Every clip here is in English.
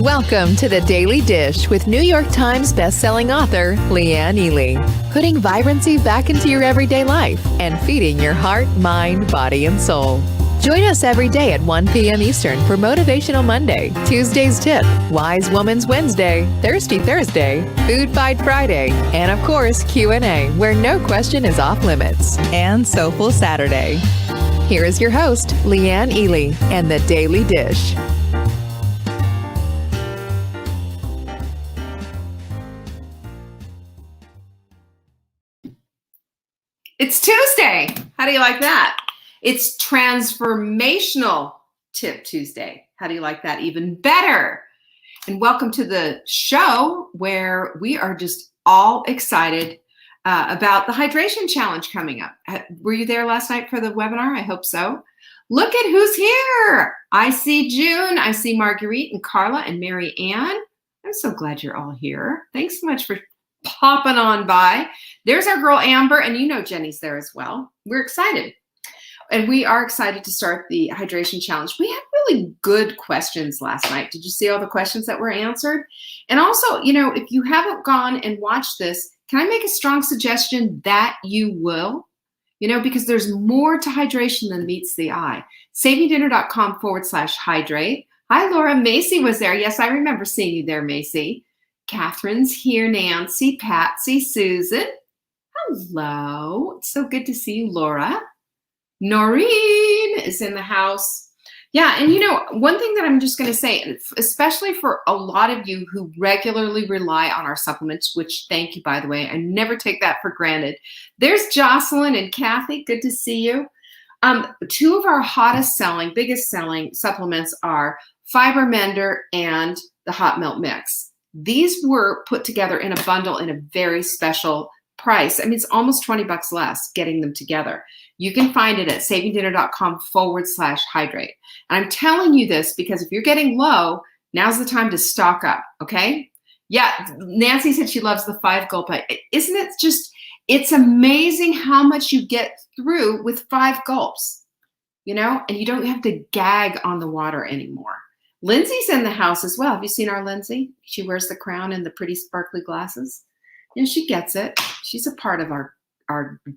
Welcome to the Daily Dish with New York Times bestselling author Leanne Ely. Putting vibrancy back into your everyday life and feeding your heart, mind, body, and soul. Join us every day at 1 p.m. Eastern for Motivational Monday, Tuesday's Tip, Wise Woman's Wednesday, Thirsty Thursday, Food Fight Friday, and of course Q&A, where no question is off limits, and Soulful Saturday. Here is your host, Leanne Ely, and the Daily Dish. It's Tuesday. How do you like that? It's Transformational Tip Tuesday. How do you like that? Even better. And welcome to the show where we are just all excited about the hydration challenge coming up. Were you there last night for the webinar? I hope so. Look at who's here. I see June. I see Marguerite and Carla and Mary Ann. I'm so glad you're all here. Thanks so much for popping on by. There's our girl Amber, and you know Jenny's there as well. We're excited. And we are excited to start the hydration challenge. We had really good questions last night. Did you see all the questions that were answered? And also, you know, if you haven't gone and watched this, can I make a strong suggestion that you will? You know, because there's more to hydration than meets the eye. SavingDinner.com/hydrate. Hi, Laura. Macy was there. Yes, I remember seeing you there, Macy. Catherine's here, Nancy, Patsy, Susan. Hello. It's so good to see you, Laura. Noreen is in the house. Yeah, and you know, one thing that I'm just going to say, especially for a lot of you who regularly rely on our supplements, which thank you, by the way, I never take that for granted. There's Jocelyn and Kathy. Good to see you. Two of our hottest selling, biggest selling supplements are Fiber Mender and the Hot Milk Mix. These were put together in a bundle in a very special price. I mean, it's almost $20 less getting them together. You can find it at SavingDinner.com/hydrate. And I'm telling you this because if you're getting low, now's the time to stock up, okay? Yeah, Nancy said she loves the 5 gulp. Isn't it just, it's amazing how much you get through with 5 gulps, you know? And you don't have to gag on the water anymore. Lindsay's in the house as well. Have you seen our Lindsay? She wears the crown and the pretty sparkly glasses. And she gets it. She's a part of our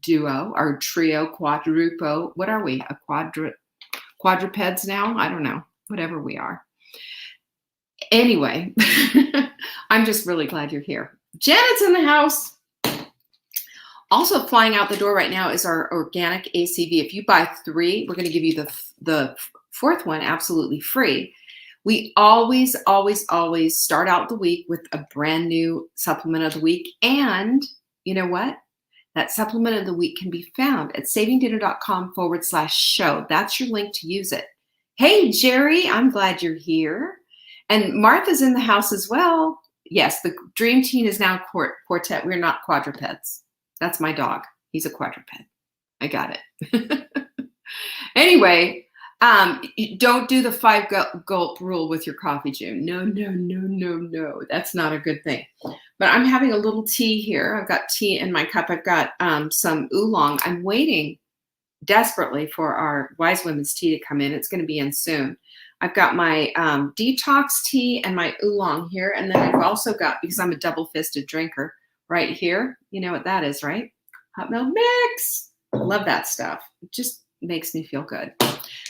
duo, our trio, quadrupo. What are we? Quadrupeds now? I don't know. Whatever we are. Anyway, I'm just really glad you're here. Janet's in the house. Also flying out the door right now is our organic ACV. If you buy 3, we're going to give you the 4th one absolutely free. We always, always, always start out the week with a brand new supplement of the week. And you know what? That supplement of the week can be found at SavingDinner.com/show. That's your link to use it. Hey, Jerry, I'm glad you're here. And Martha's in the house as well. Yes, the Dream Team is now quartet. We're not quadrupeds. That's my dog. He's a quadruped. I got it. Anyway, don't do the 5 gulp rule with your coffee, June. No. That's not a good thing. But I'm having a little tea here. I've got tea in my cup. I've got some oolong. I'm waiting desperately for our Wise Women's tea to come in. It's going to be in soon. I've got my detox tea and my oolong here. And then I've also got, because I'm a double-fisted drinker, right here. You know what that is, right? Hot milk mix. Love that stuff. It just makes me feel good.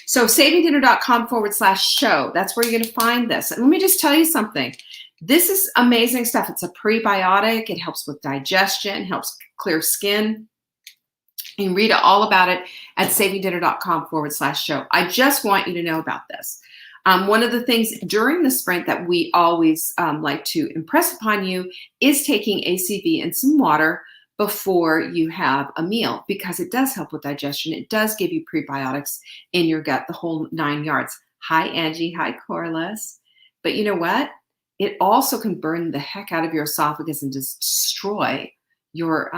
So SavingDinner.com/show. That's where you're going to find this. And let me just tell you something. This is amazing stuff. It's a prebiotic. It helps with digestion, helps clear skin. You can read all about it at SavingDinner.com/show. I just want you to know about this. One of the things during the sprint that we always like to impress upon you is taking ACV and some water before you have a meal, because it does help with digestion. It does give you prebiotics in your gut, the whole 9 yards. Hi, Angie. Hi, Corliss. But you know what? It also can burn the heck out of your esophagus and just destroy your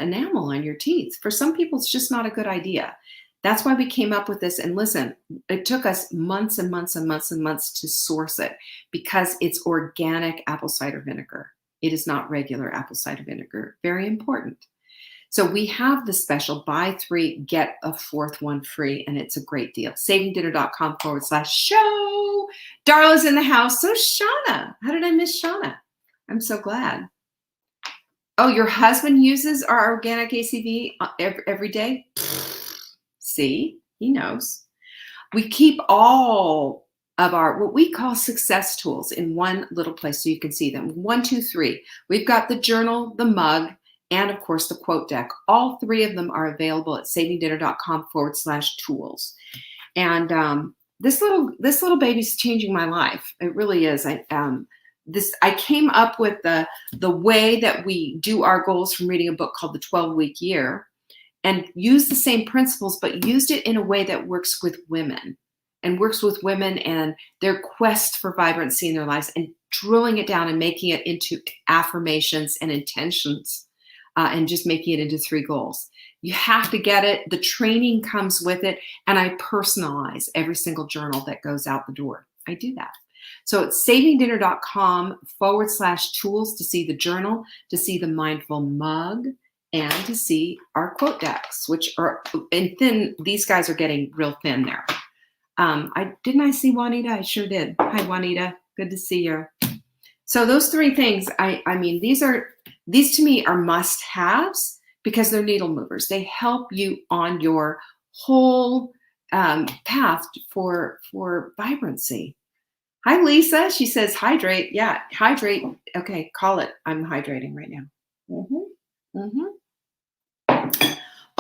enamel on your teeth. For some people, it's just not a good idea. That's why we came up with this. And listen, it took us months and months and months and months to source it, because it's organic apple cider vinegar. It is not regular apple cider vinegar. Very important. So we have the special buy 3, get a 4th one free, and it's a great deal. savingdinner.com/show. Darla's in the house. So Shauna, how did I miss Shauna? I'm so glad. Oh, your husband uses our organic ACV every day? See, he knows. We keep all of our, what we call success tools in one little place so you can see them. 1, 2, 3. We've got the journal, the mug, and of course the quote deck. All 3 of them are available at savingdinner.com/tools. And this little baby's changing my life. It really is. I came up with the way that we do our goals from reading a book called The 12-Week Year, and use the same principles, but used it in a way that works with women and their quest for vibrancy in their lives, and drilling it down and making it into affirmations and intentions, and just making it into 3 goals. You have to get it. The training comes with it. And I personalize every single journal that goes out the door. I do that. So it's savingdinner.com/tools to see the journal, to see the mindful mug, and to see our quote decks, which are and thin. These guys are getting real thin there. Didn't I see Juanita? I sure did. Hi, Juanita. Good to see you. So those 3 things, I mean, these to me are must-haves because they're needle movers. They help you on your whole path for vibrancy. Hi, Lisa. She says, hydrate. Yeah, hydrate. Okay, call it. I'm hydrating right now.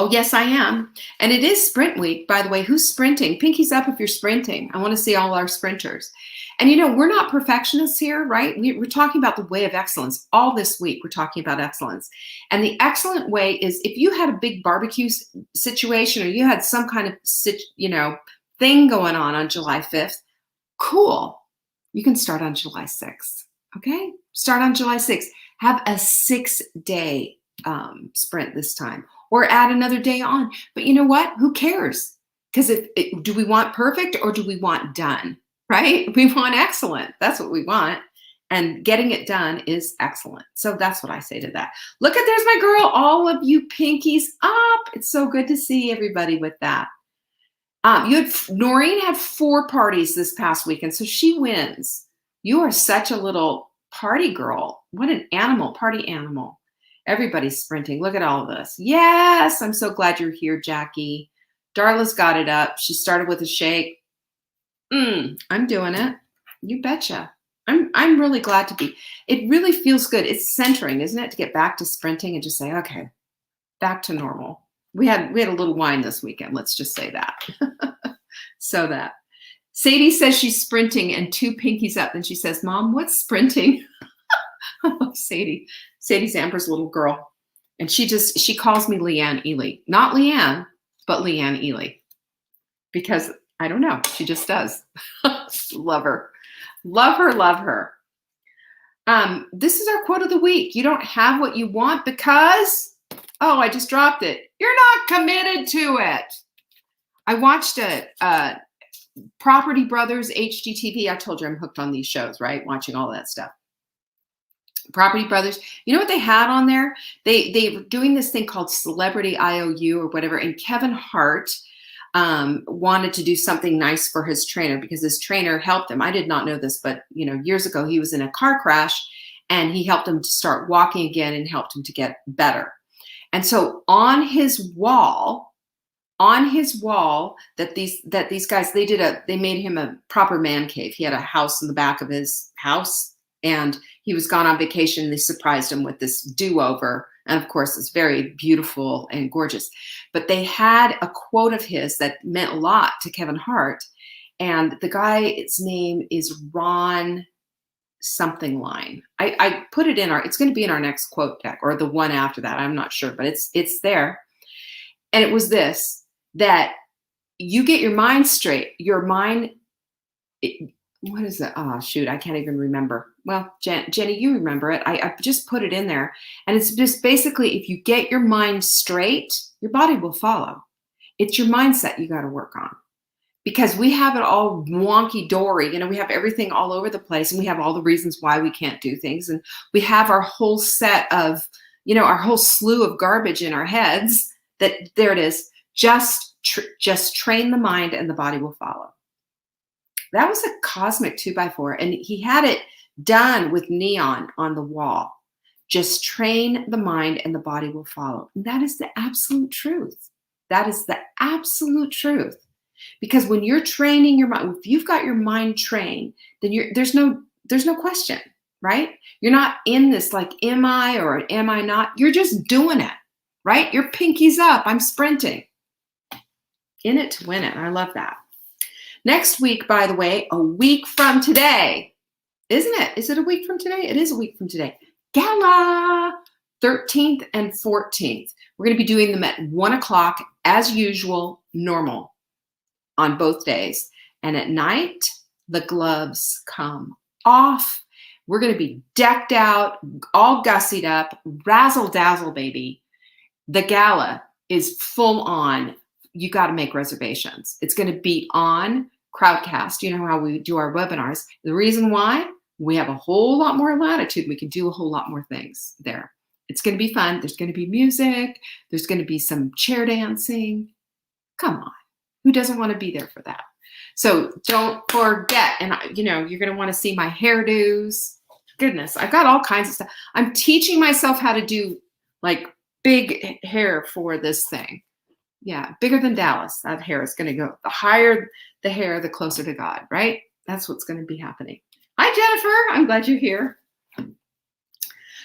Oh, yes, I am. And it is sprint week, by the way. Who's sprinting? Pinkies up if you're sprinting. I want to see all our sprinters. And we're not perfectionists here, right? We're talking about the way of excellence. All this week, we're talking about excellence. And the excellent way is if you had a big barbecue situation, or you had some kind of, thing going on July 5th, cool. You can start on July 6th, okay? Start on July 6th. Have a 6-day sprint this time, or add another day on. But you know what? Who cares? Because do we want perfect or do we want done? Right? We want excellent. That's what we want. And getting it done is excellent. So that's what I say to that. Look there's my girl. All of you pinkies up. It's so good to see everybody with that. Noreen had 4 parties this past weekend, so she wins. You are such a little party girl. What an animal, party animal. Everybody's sprinting. Look at all of this. Yes, I'm so glad you're here, Jackie. Darla's got it up. She started with a shake. I'm doing it. You betcha. I'm really glad to be. It really feels good. It's centering, isn't it, to get back to sprinting and just say, okay, back to normal. We had a little wine this weekend. Let's just say that. So that. Sadie says she's sprinting, and 2 pinkies up. Then she says, Mom, what's sprinting? I love Sadie. Sadie's Amber's little girl. And she calls me Leanne Ely. Not Leanne, but Leanne Ely. Because I don't know. She just does. Love her. Love her, love her. This is our quote of the week. You don't have what you want because, I just dropped it. You're not committed to it. I watched a Property Brothers HGTV. I told you I'm hooked on these shows, right? Watching all that stuff. Property Brothers. You know what they had on there? They were doing this thing called Celebrity IOU or whatever. And Kevin Hart wanted to do something nice for his trainer because his trainer helped him. I did not know this, but years ago he was in a car crash and he helped him to start walking again and helped him to get better. And so on his wall that these guys, they made him a proper man cave. He had a house in the back of his house and he was gone on vacation. And they surprised him with this do-over. And of course, it's very beautiful and gorgeous. But they had a quote of his that meant a lot to Kevin Hart. And the guy's name is Ron something line. I put it in it's going to be in our next quote deck or the one after that. I'm not sure, but it's there. And it was this, that you get your mind straight. Your mind, what is it? Oh, shoot. I can't even remember. Well, Jenny, you remember it. I just put it in there. And it's just basically, if you get your mind straight, your body will follow. It's your mindset you got to work on. Because we have it all wonky-dory. We have everything all over the place. And we have all the reasons why we can't do things. And we have our whole set of, our whole slew of garbage in our heads, that there it is. Just train the mind and the body will follow. That was a cosmic 2x4, and he had it done with neon on the wall. Just train the mind and the body will follow. And that is the absolute truth. That is the absolute truth. Because when you're training your mind, if you've got your mind trained, then there's no question, right? You're not in this like, am I or am I not? You're just doing it, right? Your pinky's up. I'm sprinting. In it to win it. I love that. Next week, by the way, a week from today, isn't it? Is it a week from today? It is a week from today. Gala, 13th and 14th. We're going to be doing them at 1 o'clock as usual, normal on both days. And at night, the gloves come off. We're going to be decked out, all gussied up, razzle dazzle, baby. The gala is full on. You got to make reservations. It's going to be on Crowdcast. You know how we do our webinars. The reason why? We have a whole lot more latitude. We can do a whole lot more things there. It's going to be fun. There's going to be music. There's going to be some chair dancing. Come on. Who doesn't want to be there for that? So don't forget. And you're going to want to see my hairdos. Goodness, I've got all kinds of stuff. I'm teaching myself how to do like big hair for this thing. Yeah, bigger than Dallas. That hair is going to go. The higher the hair, the closer to God, right? That's what's going to be happening. Hi, Jennifer. I'm glad you're here.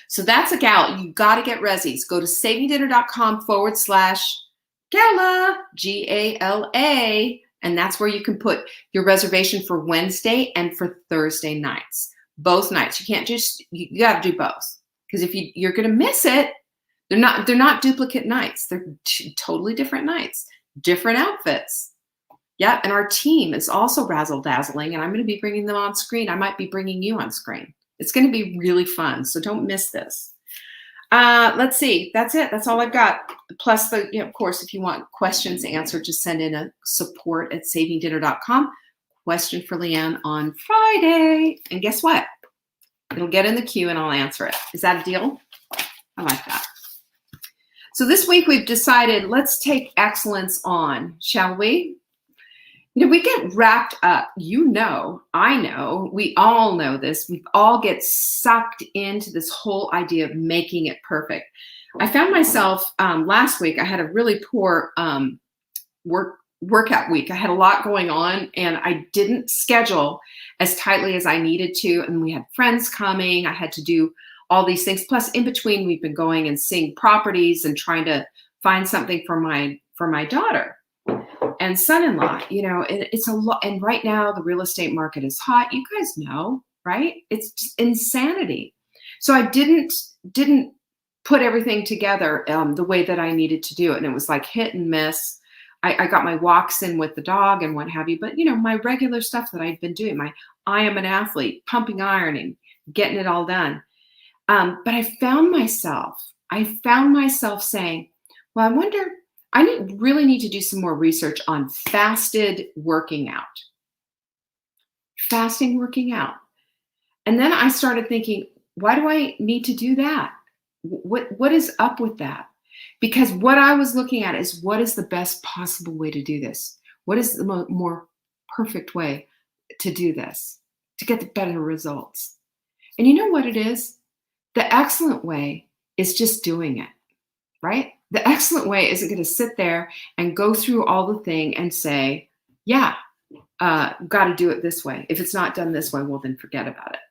So that's a gala. You got to get resis. Go to savingdinner.com/gala, GALA, and that's where you can put your reservation for Wednesday and for Thursday nights. Both nights. You can't you got to do both. Because if you're going to miss it, they're not duplicate nights. They're totally different nights, different outfits. Yeah, and our team is also razzle-dazzling, and I'm going to be bringing them on screen. I might be bringing you on screen. It's going to be really fun, so don't miss this. Let's see. That's it. That's all I've got. Plus, of course, if you want questions answered, just send in a support@savingdinner.com. Question for Leanne on Friday. And guess what? It'll get in the queue, and I'll answer it. Is that a deal? I like that. So this week, we've decided, let's take excellence on, shall we? We get wrapped up, I know, we all know this. We all get sucked into this whole idea of making it perfect. I found myself last week, I had a really poor workout week. I had a lot going on and I didn't schedule as tightly as I needed to. And we had friends coming. I had to do all these things. Plus in between, we've been going and seeing properties and trying to find something for my daughter and son-in-law. It's a lot. And right now the real estate market is hot. You guys know, right? It's just insanity. So I didn't put everything together the way that I needed to do it. And it was like hit and miss. I got my walks in with the dog and what have you, but my regular stuff that I'd been doing, I am an athlete, pumping, ironing, getting it all done. But I found myself saying, well, I wonder, really need to do some more research on fasting working out. And then I started thinking, why do I need to do that? What is up with that? Because what I was looking at is, what is the best possible way to do this? What is the more perfect way to do this, to get the better results? And you know what it is? The excellent way is just doing it, right? The excellent way isn't going to sit there and go through all the thing and say, yeah, got to do it this way. If it's not done this way, well, then forget about it.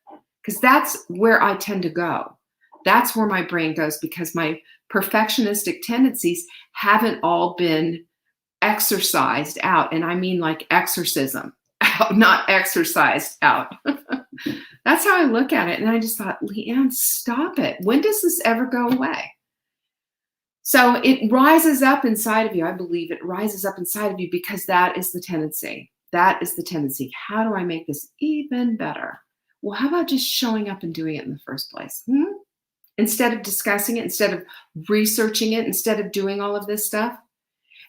Because that's where I tend to go. That's where my brain goes, because my perfectionistic tendencies haven't all been exercised out. And I mean like exorcism out, not exercised out. That's how I look at it. And I just thought, Leanne, stop it. When does this ever go away? So it rises up inside of you. I believe it rises up inside of you because that is the tendency. That is the tendency. How do I make this even better? Well, how about just showing up and doing it in the first place? Instead of discussing it, instead of researching it, instead of doing all of this stuff.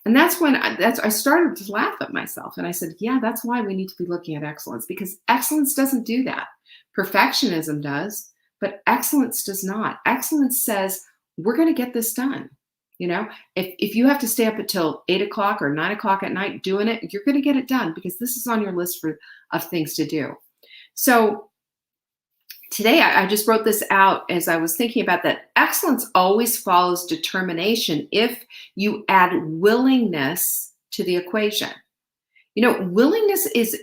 And that's when I started to laugh at myself. And I said, yeah, that's why we need to be looking at excellence, because excellence doesn't do that. Perfectionism does, but excellence does not. Excellence says, we're going to get this done. You know, if you have to stay up until 8 o'clock or 9 o'clock at night doing it, you're going to get it done because this is on your list of things to do. So today, I just wrote this out as I was thinking about that. Excellence always follows determination if you add willingness to the equation. You know, willingness is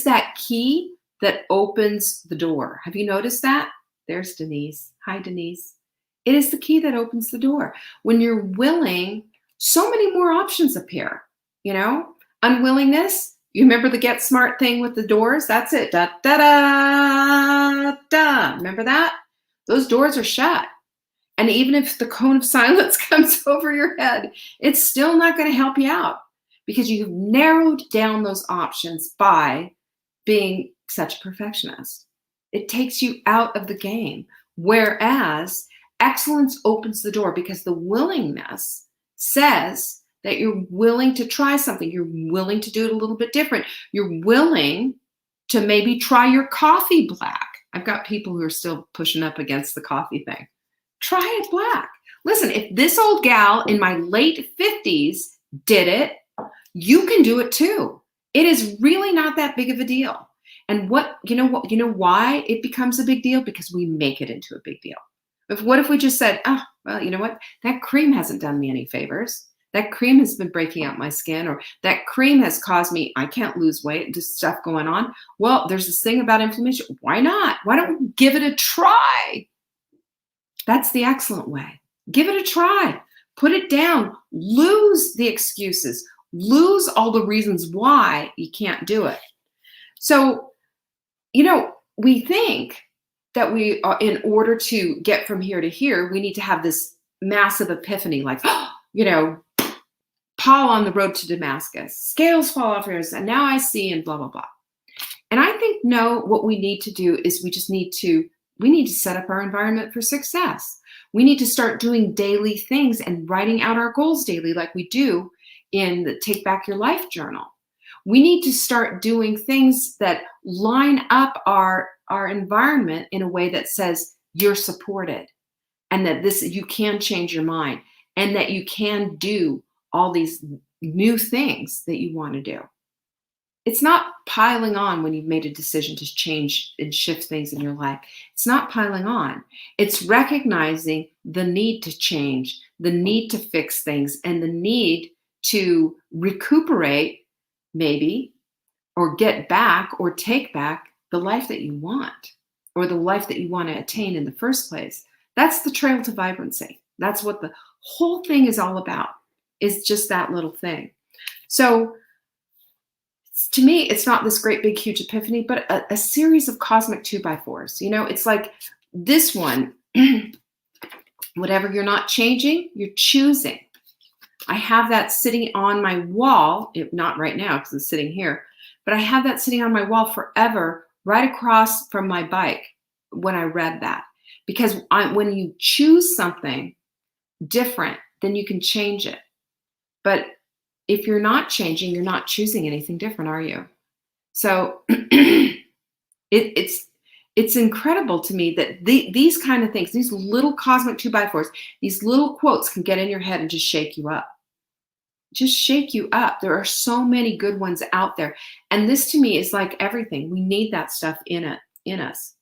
that key that opens the door. Have you noticed that? There's Denise. Hi, Denise. It is the key that opens the door. When you're willing, so many more options appear. You know, unwillingness. You remember the Get Smart thing with the doors? That's it. Da, da, da, da. Remember that? Those doors are shut. And even if the cone of silence comes over your head, it's still not going to help you out because you've narrowed down those options by being such a perfectionist. It takes you out of the game. Whereas excellence opens the door because the willingness says that you're willing to try something. You're willing to do it a little bit different. You're willing to maybe try your coffee black. I've got people who are still pushing up against the coffee thing. Try it black. Listen, if this old gal in my late 50s did it, you can do it too. It is really not that big of a deal. And you know why it becomes a big deal? Because we make it into a big deal. What if we just said, oh, well, you know what? That cream hasn't done me any favors. That cream has been breaking out my skin, or that cream has caused me, I can't lose weight, this stuff going on. Well, there's this thing about inflammation. Why not? Why don't we give it a try? That's the excellent way. Give it a try. Put it down. Lose the excuses. Lose all the reasons why you can't do it. So, you know, we think that we are, in order to get from here to here, we need to have this massive epiphany, like, you know, Paul on the road to Damascus, scales fall off yours, and now I see, and blah, blah, blah. And I think, no, what we need to do is we need to set up our environment for success. We need to start doing daily things and writing out our goals daily like we do in the Take Back Your Life journal. We need to start doing things that line up our environment in a way that says you're supported and that you can change your mind and that you can do all these new things that you want to do. It's not piling on when you've made a decision to change and shift things in your life. It's not piling on. It's recognizing the need to change, the need to fix things, and the need to recuperate, maybe, or get back or take back the life that you want, or the life that you want to attain in the first place. That's the trail to vibrancy. That's what the whole thing is all about, is just that little thing. So to me, it's not this great big huge epiphany, but a series of cosmic 2x4s. You know, it's like this one, whatever you're not changing, you're choosing. I have that sitting on my wall, not right now because it's sitting here, but I have that sitting on my wall forever, right across from my bike when I read that. Because when you choose something different, then you can change it. But if you're not changing, you're not choosing anything different, are you? So it's incredible to me that these kind of things, these little cosmic 2x4s, these little quotes can get in your head and just shake you up. Just shake you up. There are so many good ones out there. And this to me is like everything. We need that stuff in us.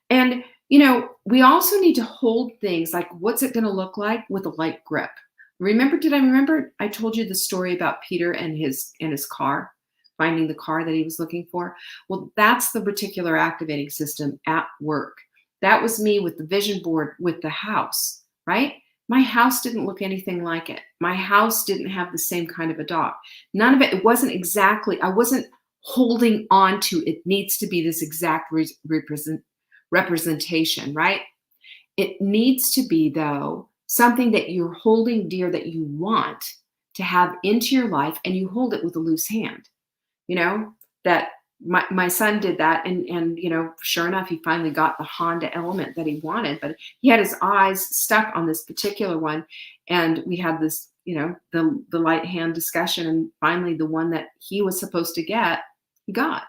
And, you know, we also need to hold things like, what's it going to look like, with a light grip. Remember I told you the story about Peter and his car, finding the car that he was looking for? Well, that's the reticular activating system at work. That was me with the vision board with the house, right? My house didn't look anything like it. My house didn't have the same kind of a dock. None of it. It wasn't exactly, I wasn't holding on to, it needs to be this exact representation, right? It needs to be, though, something that you're holding dear, that you want to have into your life, and you hold it with a loose hand. You know, that my son did that, and you know, sure enough, he finally got the Honda Element that he wanted, but he had his eyes stuck on this particular one, and we had this, you know, the light hand discussion, and finally the one that he was supposed to get, he got.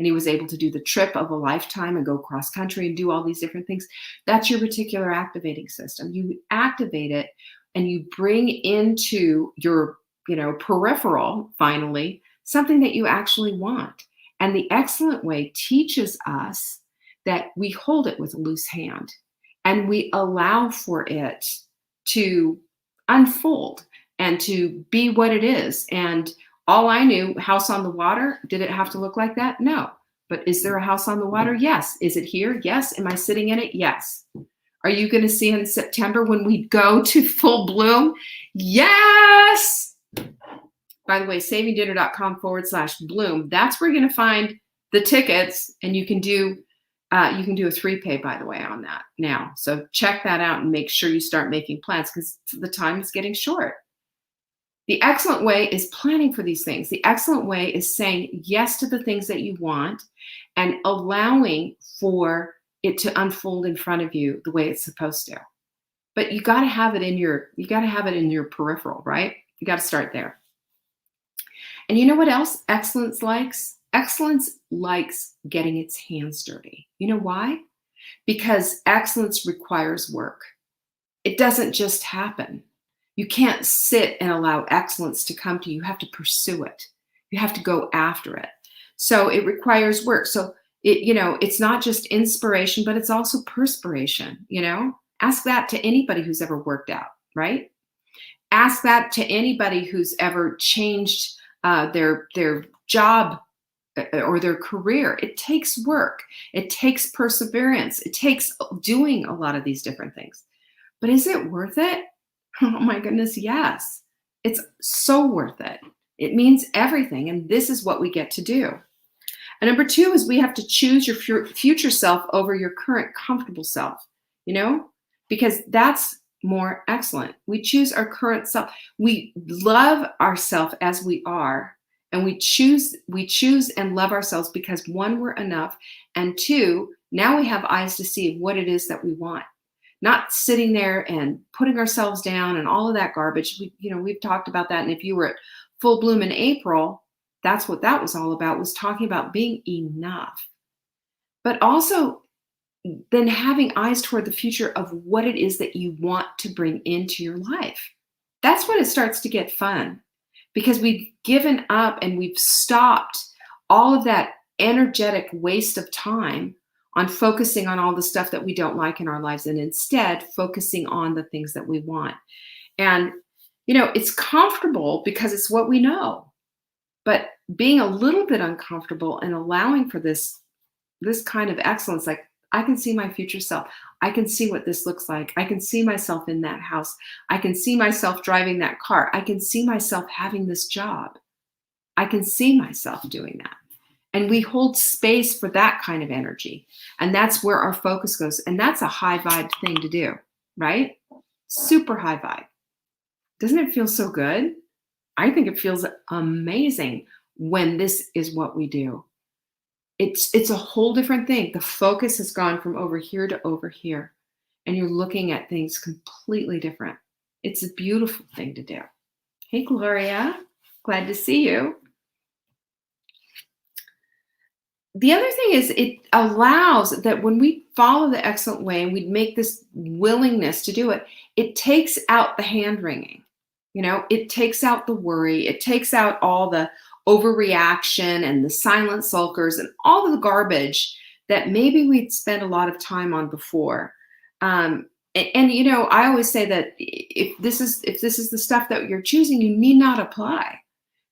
and he was able to do the trip of a lifetime and go cross country and do all these different things. That's your reticular activating system. You activate it and you bring into your, peripheral, finally, something that you actually want. And the excellent way teaches us that we hold it with a loose hand and we allow for it to unfold and to be what it is. And all I knew, house on the water, did it have to look like that? No. But is there a house on the water? Yes. Is it here? Yes. Am I sitting in it? Yes. Are you going to see it in September when we go to full bloom? Yes. By the way, savingdinner.com/bloom. That's where you're going to find the tickets, and you can do a 3-pay, by the way, on that now. So check that out and make sure you start making plans because the time is getting short. The excellent way is planning for these things. The excellent way is saying yes to the things that you want and allowing for it to unfold in front of you the way it's supposed to. But you got to have it in your peripheral, right? You got to start there. And you know what else excellence likes? Excellence likes getting its hands dirty. You know why? Because excellence requires work. It doesn't just happen. You can't sit and allow excellence to come to you. You have to pursue it. You have to go after it. So it requires work. So it's not just inspiration, but it's also perspiration. Ask that to anybody who's ever worked out, right? Ask that to anybody who's ever changed their job or their career. It takes work. It takes perseverance. It takes doing a lot of these different things. But is it worth it? Oh my goodness, yes. It's so worth it. It means everything. And this is what we get to do. And number 2 is we have to choose your future self over your current comfortable self, because that's more excellent. We choose our current self. We love ourselves as we are. And we choose and love ourselves because 1, we're enough. And 2, now we have eyes to see what it is that we want. Not sitting there and putting ourselves down and all of that garbage. We've talked about that. And if you were at Full Bloom in April, that's what that was all about, was talking about being enough. But also then having eyes toward the future of what it is that you want to bring into your life. That's when it starts to get fun, because we've given up and we've stopped all of that energetic waste of time on focusing on all the stuff that we don't like in our lives and instead focusing on the things that we want. And, it's comfortable because it's what we know, but being a little bit uncomfortable and allowing for this kind of excellence, like I can see my future self. I can see what this looks like. I can see myself in that house. I can see myself driving that car. I can see myself having this job. I can see myself doing that. And we hold space for that kind of energy. And that's where our focus goes. And that's a high vibe thing to do, right? Super high vibe. Doesn't it feel so good? I think it feels amazing when this is what we do. It's a whole different thing. The focus has gone from over here to over here. And you're looking at things completely different. It's a beautiful thing to do. Hey, Gloria. Glad to see you. The other thing is it allows that when we follow the excellent way and we make this willingness to do it, it takes out the hand wringing. It takes out the worry. It takes out all the overreaction and the silent sulkers and all of the garbage that maybe we'd spent a lot of time on before. I always say that if this is the stuff that you're choosing, you need not apply,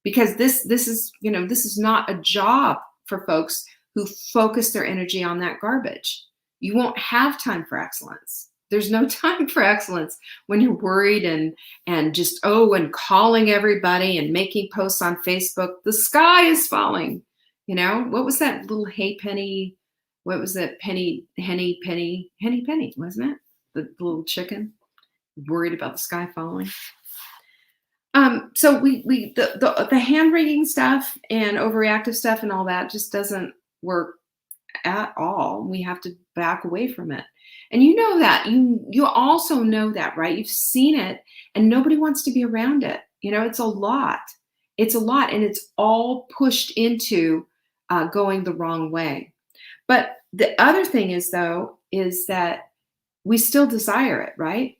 because this is not a job for folks who focus their energy on that garbage. You won't have time for excellence. There's no time for excellence when you're worried and just, and calling everybody and making posts on Facebook. The sky is falling. What was that little penny, wasn't it? The little chicken worried about the sky falling. So the hand wringing stuff and overreactive stuff and all that just doesn't work at all. We have to back away from it. And you know that. You also know that, right? You've seen it and nobody wants to be around it. It's a lot. It's a lot, and it's all pushed into going the wrong way. But the other thing is, though, is that we still desire it, right?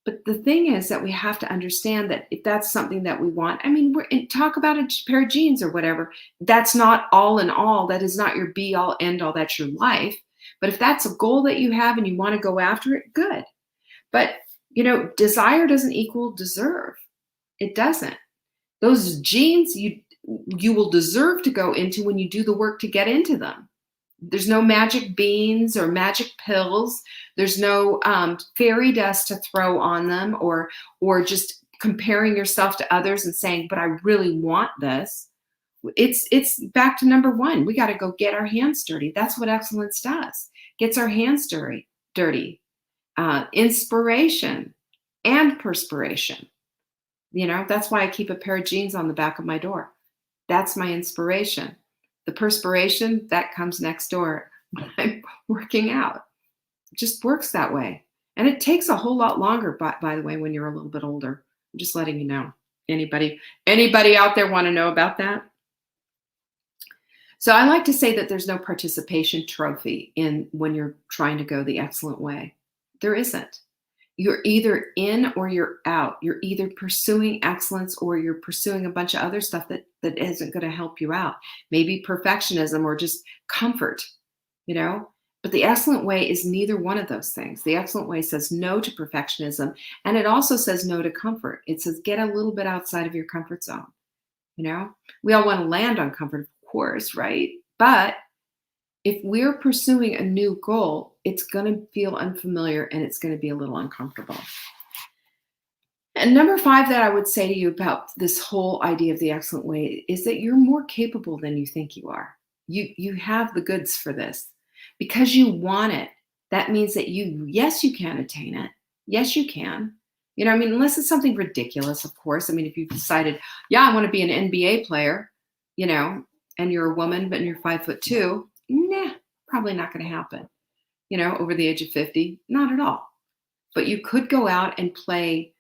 But the thing is that we have to understand that if that's something that we want, I mean, talk about a pair of jeans or whatever. That's not all in all. That is not your be all end all. That's your life. But if that's a goal that you have and you want to go after it, good. But, desire doesn't equal deserve. It doesn't. Those jeans you will deserve to go into when you do the work to get into them. There's no magic beans or magic pills. There's no fairy dust to throw on them, or just comparing yourself to others and saying, but I really want this. It's back to number one. We got to go get our hands dirty. That's what excellence does. Gets our hands dirty. Inspiration and perspiration. That's why I keep a pair of jeans on the back of my door. That's my inspiration. The perspiration, that comes next door when I'm working out. It just works that way. And it takes a whole lot longer, by the way, when you're a little bit older. I'm just letting you know. Anybody out there want to know about that? So I like to say that there's no participation trophy when you're trying to go the excellent way. There isn't. You're either in or you're out. You're either pursuing excellence or you're pursuing a bunch of other stuff that isn't going to help you out. Maybe perfectionism or just comfort, But the excellent way is neither one of those things. The excellent way says no to perfectionism, and it also says no to comfort. It says get a little bit outside of your comfort zone. We all want to land on comfort, of course, right? But if we're pursuing a new goal, it's going to feel unfamiliar and it's going to be a little uncomfortable. And number 5 that I would say to you about this whole idea of the excellent way is that you're more capable than you think you are. You have the goods for this. Because you want it, that means that yes, you can attain it. Yes, you can. Unless it's something ridiculous, of course. If you've decided, I want to be an NBA player, and you're a woman, but you're 5'2", nah, probably not going to happen. Over the age of 50, not at all. But you could go out and play,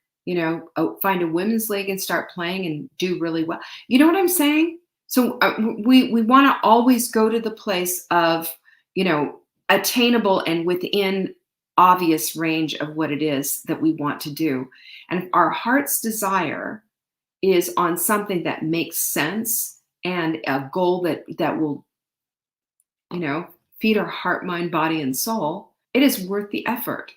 find a women's league and start playing and do really well. You know what I'm saying? So we want to always go to the place of, attainable and within obvious range of what it is that we want to do. And if our heart's desire is on something that makes sense and a goal that will, feed our heart, mind, body, and soul, it is worth the effort.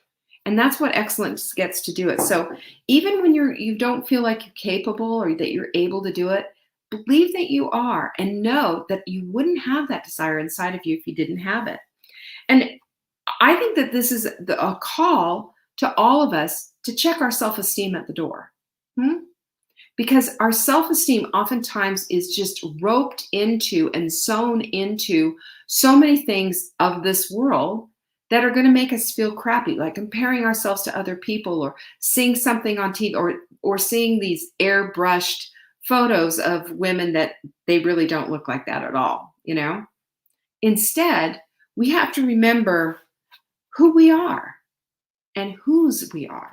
And that's what excellence gets to do it. So even when you don't feel like you're capable or that you're able to do it, believe that you are and know that you wouldn't have that desire inside of you if you didn't have it. And I think that this is a call to all of us to check our self-esteem at the door. Because our self-esteem oftentimes is just roped into and sewn into so many things of this world that are going to make us feel crappy, like comparing ourselves to other people or seeing something on TV or seeing these airbrushed photos of women that they really don't look like that at all, Instead, we have to remember who we are and whose we are.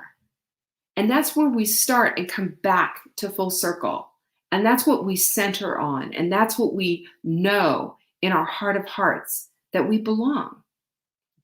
And that's where we start and come back to full circle. And that's what we center on. And that's what we know in our heart of hearts, that we belong.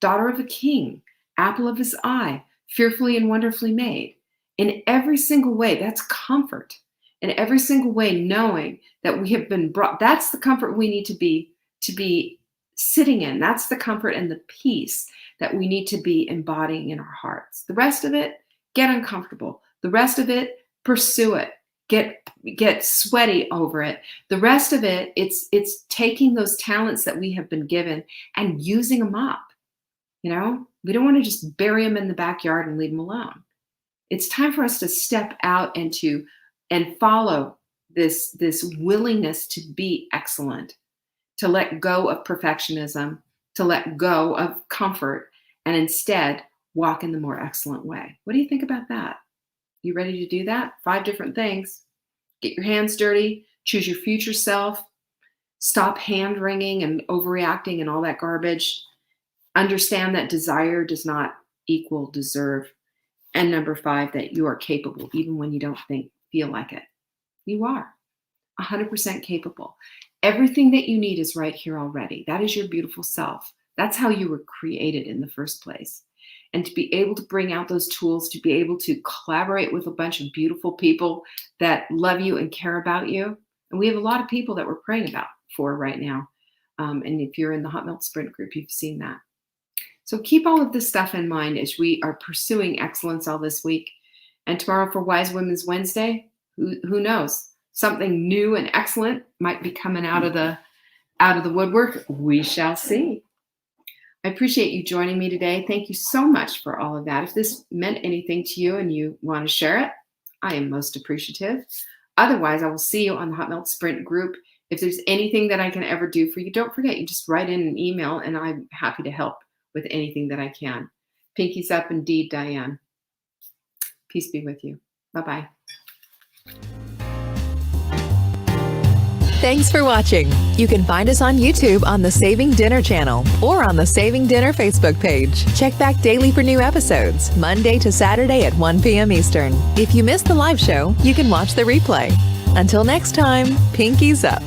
Daughter of a king, apple of his eye, fearfully and wonderfully made. In every single way, that's comfort. In every single way, knowing that we have been brought, that's the comfort we need to be sitting in. That's the comfort and the peace that we need to be embodying in our hearts. The rest of it, get uncomfortable. The rest of it, pursue it. Get sweaty over it. The rest of it, it's taking those talents that we have been given and using them up. We don't want to just bury them in the backyard and leave them alone. It's time for us to step out and follow this willingness to be excellent, to let go of perfectionism, to let go of comfort, and instead walk in the more excellent way. What do you think about that? You ready to do that? 5 different things. Get your hands dirty, choose your future self, stop hand wringing and overreacting and all that garbage. Understand that desire does not equal deserve. And number 5, that you are capable even when you don't feel like it. You are 100% capable. Everything that you need is right here already. That is your beautiful self. That's how you were created in the first place. And to be able to bring out those tools, to be able to collaborate with a bunch of beautiful people that love you and care about you. And we have a lot of people that we're praying for right now. And if you're in the Hot Melt Sprint group, you've seen that. So keep all of this stuff in mind as we are pursuing excellence all this week. And tomorrow for Wise Women's Wednesday, who knows? Something new and excellent might be coming out of the woodwork. We shall see. I appreciate you joining me today. Thank you so much for all of that. If this meant anything to you and you want to share it, I am most appreciative. Otherwise, I will see you on the Hot Melt Sprint group. If there's anything that I can ever do for you, don't forget, you just write in an email and I'm happy to help with anything that I can. Pinkies up indeed, Diane. Peace be with you. Bye-bye. Thanks for watching. You can find us on YouTube on the Saving Dinner channel or on the Saving Dinner Facebook page. Check back daily for new episodes, Monday to Saturday at 1 p.m. Eastern. If you missed the live show, you can watch the replay. Until next time, pinkies up.